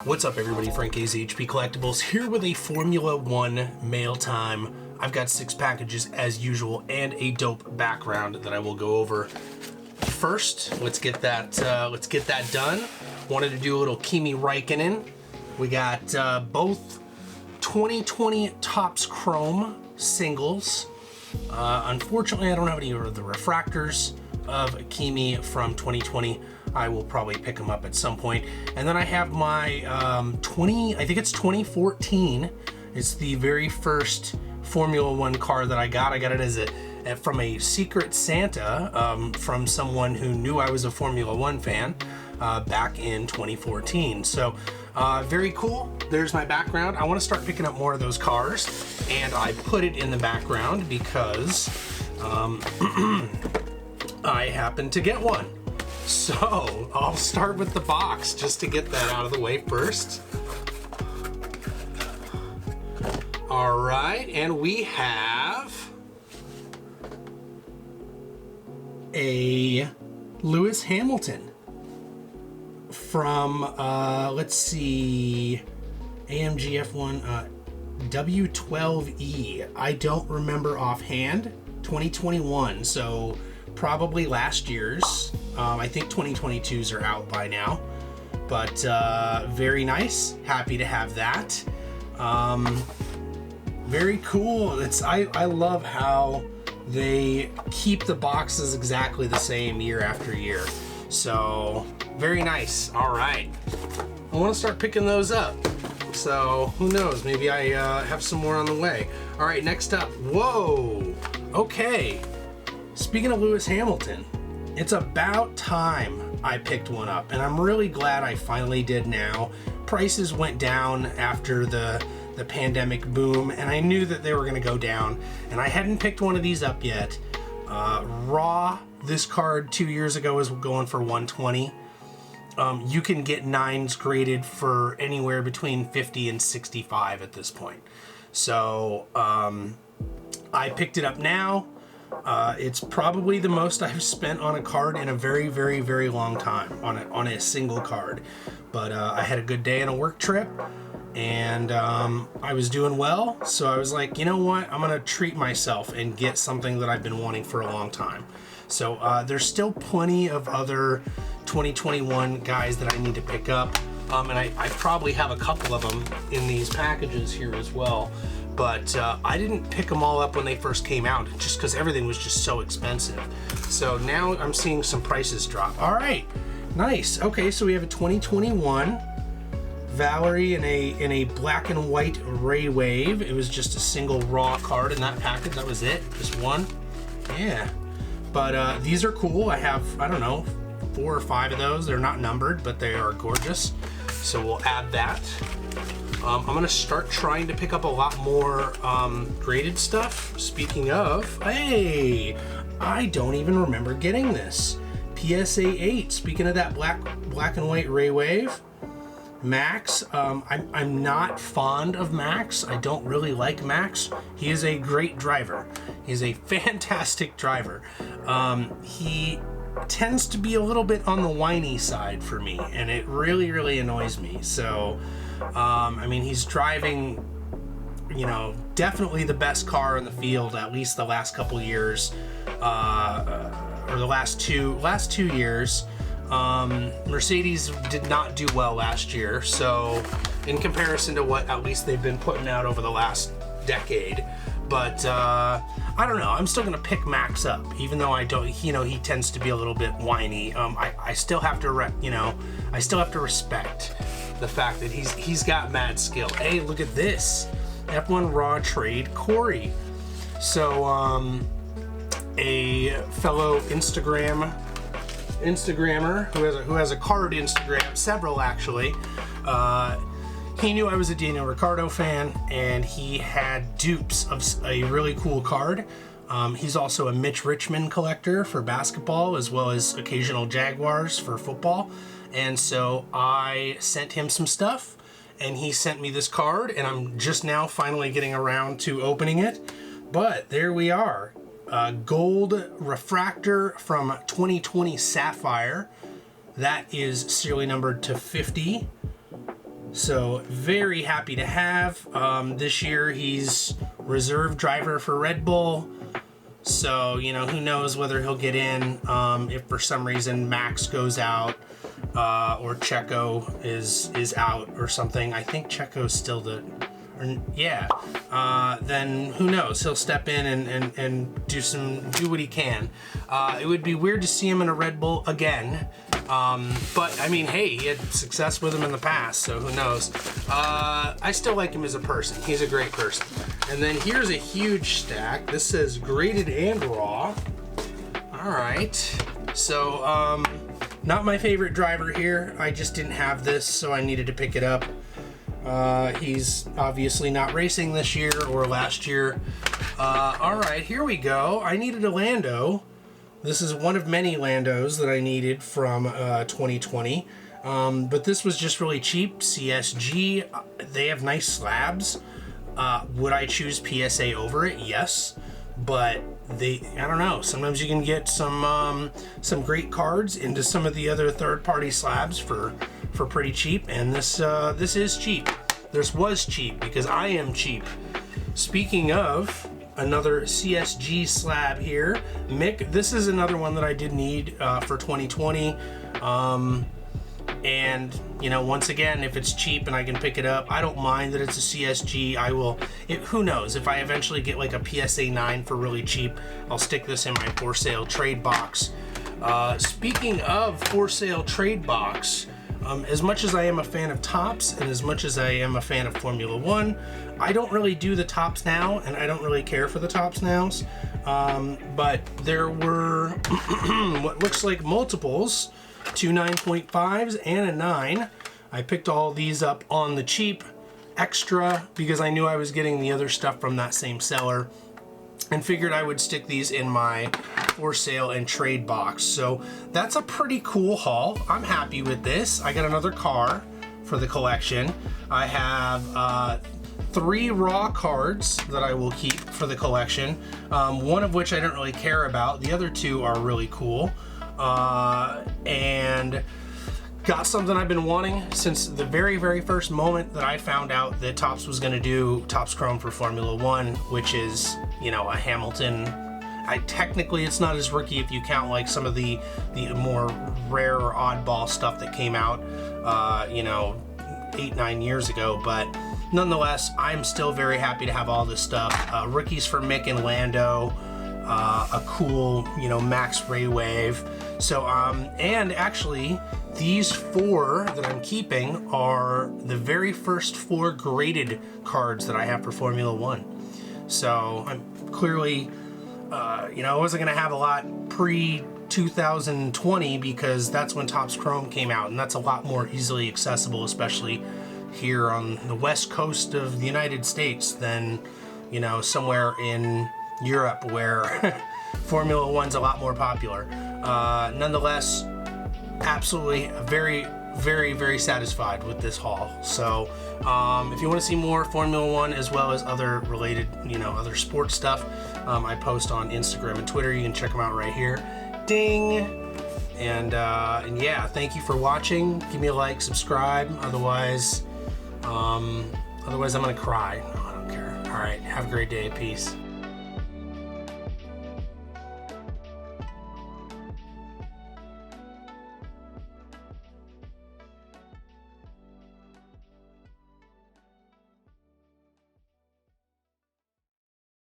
What's up everybody, Frank HP Collectibles here with a Formula 1 mail time. I've got 6 packages as usual and a dope background that I will go over. First, let's get that done. Wanted to do a little Kimi Räikkönen. We got both 2020 Topps Chrome singles. Unfortunately, I don't have any of the refractors of Kimi from 2020. I will probably pick them up at some point. And then I have my I think it's 2014. It's the very first Formula 1 car that I got. I got it as from a Secret Santa from someone who knew I was a Formula 1 fan back in 2014. So very cool. There's my background. I want to start picking up more of those cars, and I put it in the background because I happened to get one. So I'll start with the box just to get that out of the way first. All right, and we have a Lewis Hamilton from, let's see, AMG F1 W12E. I don't remember offhand. 2021, so probably last year's. I think 2022s are out by now, but very nice. Happy to have that. Very cool. I love how they keep the boxes exactly the same year after year. So very nice. All right, I want to start picking those up. So who knows? Maybe I have some more on the way. All right, next up. Whoa. Okay. Speaking of Lewis Hamilton, it's about time I picked one up, and I'm really glad I finally did now. Prices went down after the pandemic boom, and I knew that they were going to go down, and I hadn't picked one of these up yet. Raw, this card 2 years ago was going for $120. You can get 9s graded for anywhere between $50 and $65 at this point. So I picked it up now. It's probably the most I've spent on a card in a very, very, very long time on a single card. But I had a good day on a work trip, and I was doing well, so I was like, you know what? I'm gonna treat myself and get something that I've been wanting for a long time. So there's still plenty of other 2021 guys that I need to pick up, and I probably have a couple of them in these packages here as well. But I didn't pick them all up when they first came out, just because everything was just so expensive. So now I'm seeing some prices drop. All right, nice. Okay, so we have a 2021 Valerie in a black and white Raywave. It was just a single raw card in that package. That was it, just one. Yeah, but these are cool. I have, I don't know, 4 or 5 of those. They're not numbered, but they are gorgeous. So we'll add that. I'm gonna start trying to pick up a lot more graded stuff. Speaking of, hey, I don't even remember getting this. PSA 8, speaking of that black and white Raywave. Max, I'm not fond of Max. I don't really like Max. He is a great driver. He's a fantastic driver. He tends to be a little bit on the whiny side for me, and it really, really annoys me. So I mean, he's driving, you know, definitely the best car in the field, at least the last couple years, or the last two years. Mercedes did not do well last year, so in comparison to what at least they've been putting out over the last decade. But I don't know, I'm still gonna pick Max up, even though I don't, you know, he tends to be a little bit whiny. I still have to I still have to respect the fact that he's got mad skill. Hey, look at this, F1 Raw Trade Corey. So a fellow Instagrammer who has a card Instagram, several actually. He knew I was a Daniel Ricciardo fan, and he had dupes of a really cool card. He's also a Mitch Richmond collector for basketball, as well as occasional Jaguars for football. And so I sent him some stuff, and he sent me this card, and I'm just now finally getting around to opening it. But there we are. Gold Refractor from 2020 Sapphire. That is serially numbered to 50. So very happy to have. This year he's reserve driver for Red Bull. So, you know, who knows whether he'll get in if for some reason Max goes out or Checo is out or something. I think Checo's still then who knows? He'll step in and do what he can. It would be weird to see him in a Red Bull again. But I mean, hey, he had success with him in the past, so who knows? I still like him as a person. He's a great person. And then here's a huge stack. This says graded and raw. All right. So, not my favorite driver here. I just didn't have this, so I needed to pick it up. He's obviously not racing this year or last year. All right, here we go. I needed a Lando. This is one of many Landos that I needed from 2020. But this was just really cheap. CSG, they have nice slabs. Would I choose PSA over it? Yes. But I don't know. Sometimes you can get some great cards into some of the other third-party slabs for pretty cheap, and this is cheap. This was cheap because I am cheap. Speaking of another CSG slab here, Mick, this is another one that I did need for 2020. And you know, once again, if it's cheap and I can pick it up, I don't mind that it's a CSG. Who knows, if I eventually get like a PSA 9 for really cheap, I'll stick this in my for sale trade box. Speaking of for sale trade box, as much as I am a fan of Topps and as much as I am a fan of Formula One, I don't really do the Topps now, and I don't really care for the Topps nows. But there were what looks like multiples, 2 9.5s and a 9. I picked all these up on the cheap extra because I knew I was getting the other stuff from that same seller, and figured I would stick these in my for sale and trade box. So that's a pretty cool haul. I'm happy with this. I got another car for the collection. I have 3 raw cards that I will keep for the collection, one of which I don't really care about. The other 2 are really cool. And got something I've been wanting since the very first moment that I found out that Topps was going to do Topps Chrome for Formula One, which is, you know, a Hamilton. Technically it's not as rookie if you count like some of the more rare or oddball stuff that came out, you know, 8-9 years ago, but nonetheless, I'm still very happy to have all this stuff. Rookies for Mick and Lando, a cool, you know, Max Raywave. So, and actually, these 4 that I'm keeping are the very first 4 graded cards that I have for Formula One. So, I'm clearly, you know, I wasn't going to have a lot pre-2020 because that's when Topps Chrome came out, and that's a lot more easily accessible, especially here on the west coast of the United States than, you know, somewhere in Europe where Formula One's a lot more popular. Nonetheless, absolutely very satisfied with this haul. So if you want to see more Formula One as well as other related, you know, other sports stuff, I post on Instagram and Twitter. You can check them out right here. Ding! And yeah, thank you for watching. Give me a like, subscribe. Otherwise I'm gonna cry. No, I don't care. All right, have a great day. Peace.